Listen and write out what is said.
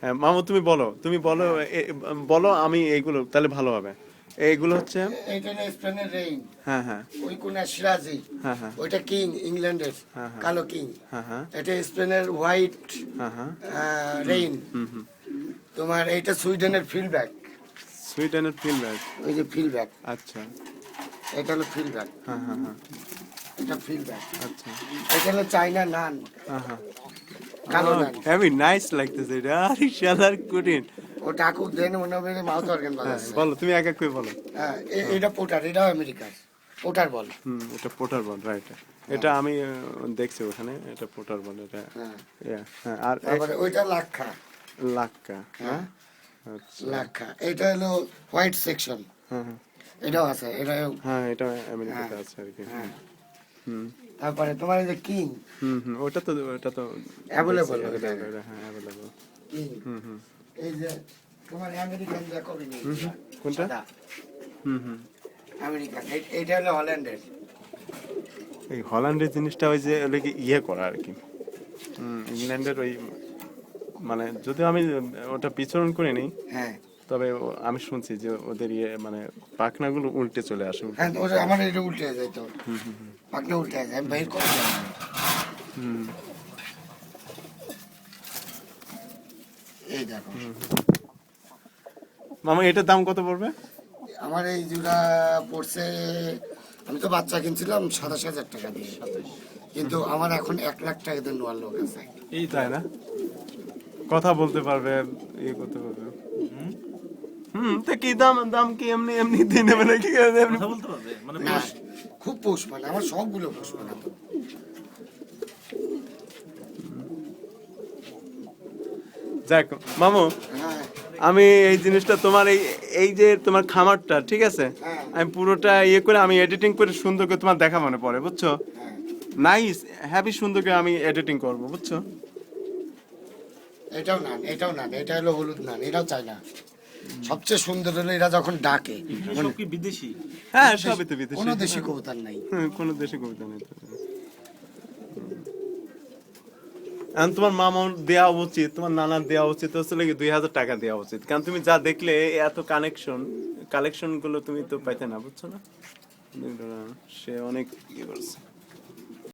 হ্যাঁ মামু তুমি বলো বলো, আমি এইগুলো তাহলে ভালো হবে। এইগুলো হচ্ছে এইটা হলো স্পেনের রেইন। হ্যাঁ হ্যাঁ ওই কোনা সিরাজি। হ্যাঁ হ্যাঁ ওইটা কিং, ইংল্যান্ডের হ্যাঁ হ্যাঁ কালো কিং। হ্যাঁ হ্যাঁ এটা স্পেনের হোয়াইট হ্যাঁ হ্যাঁ রেইন। হুম হুম। তোমার এইটা সুইডেনের ফিলব্যাক। সুইডেনের ফিল্ডব্যাক। ওই যে ফিলব্যাক, আচ্ছা এটা হলো ফিলব্যাক, হ্যাঁ হ্যাঁ হ্যাঁ এটা ফিলব্যাক। আচ্ছা এটা হলো চাইনা নান, হ্যাঁ হ্যাঁ। কালো নান। হেভি নাইস লাগতেছে এটা, আরে শালার কঠিন। ও ডাকুক দেন মনে হবে যে মাউথ অর্গান হ্যাঁ বাজাচ্ছে। বলো, তুমি এক এক করে বলো। হ্যাঁ, এটা পোটার, এটাও আমেরিকার পোটার বল। এটা পোটার বল, রাইট। এটা আমি দেখছি ওখানে, এটা পোটার বল এটা। হ্যাঁ, Yeah, হ্যাঁ আর তারপরে ওইটা লাক্ষা। লাক্কা। হ্যাঁ আচ্ছা লাক্ষা এটা হলো হোয়াইট সেকশন, হ্যাঁ হ্যাঁ এটাও আছে, এটাও। হ্যাঁ, এটা আমেরিকাতে আছে আর কি। হ্যাঁ, হুম তারপরে তোমার এই যে কিং, ওটা তো অ্যাভেলেবল। হ্যাঁ অ্যাভেলেবল। কিং হুম হুম এই যে তোমার আমেরিকান জ্যাকবিন, কোনটা? সাদা হুম। আমেরিকান। এইটা হলো হল্যান্ডের। এই হল্যান্ডের জিনিসটা ওই যে ওই কি ইয়ে করা আর কি। ইংল্যান্ডের ওই মানে যদিও আমি ওটা বিচরণ করে নিই, হ্যাঁ তবে আমি শুনছি যে ওদের ইয়ে মানে পাখনাগুলো উল্টে চলে আসে। হ্যাঁ, ওটা আমার এটা উল্টে যায় তো, পাকলে উল্টে যায়, আমি বাইর করে দিলাম। হুম এই দেখো, মামা এটার দাম কত পড়বে? আমার এই জুড়া পড়ছে, আমি তো বাচ্চা কিনছিলাম 27,000 টাকা দিয়ে, কিন্তু আমার এখন 1,00,000 টাকা দিয়ে নেওয়ার লোক আছে। এই তাই না, কথা বলতে পারবে, ইয়ে করতে পারবে। তা কি দাম দাম কি এমনি এমনি দিয়ে নেবে নাকি? এমনি কথা বলতে পারবে মানে না, খুব পোষ মানে, আমার সবগুলো পোষ মানে তো। যাক মামু, হ্যাঁ আমি এই জিনিসটা তোমার এই এই যে তোমার খামারটা ঠিক আছে, হ্যাঁ আমি পুরোটা ইয়ে করে আমি এডিটিং করে সুন্দর করে তোমার দেখা মনে পড়ে, বুঝছো? হ্যাঁ, নাইস, হ্যাপি সুন্দর করে আমি এডিটিং করবো, বুঝছো? এটাও নান, এটাও নান, এটা হলো হলুদ নান, এটাও চাই না। সবচেয়ে সুন্দর হলো এরা যখন ডাকে, সব কি বিদেশি? হ্যাঁ সবই তো বিদেশি, কোনো দেশি কবুতর নাই। কোনো দেশে কবিতা নেই তো। এখন তোমার মামার দেওয়া উচিত, তোমার নানার দেওয়া উচিত হচ্ছে কি 2,000 টাকা দেওয়া উচিত, কারণ তুমি যা দেখলে এত কালেকশন গুলো তুমি তো পাইতে না, বুঝছো না? সে অনেক ইয়ে করছে।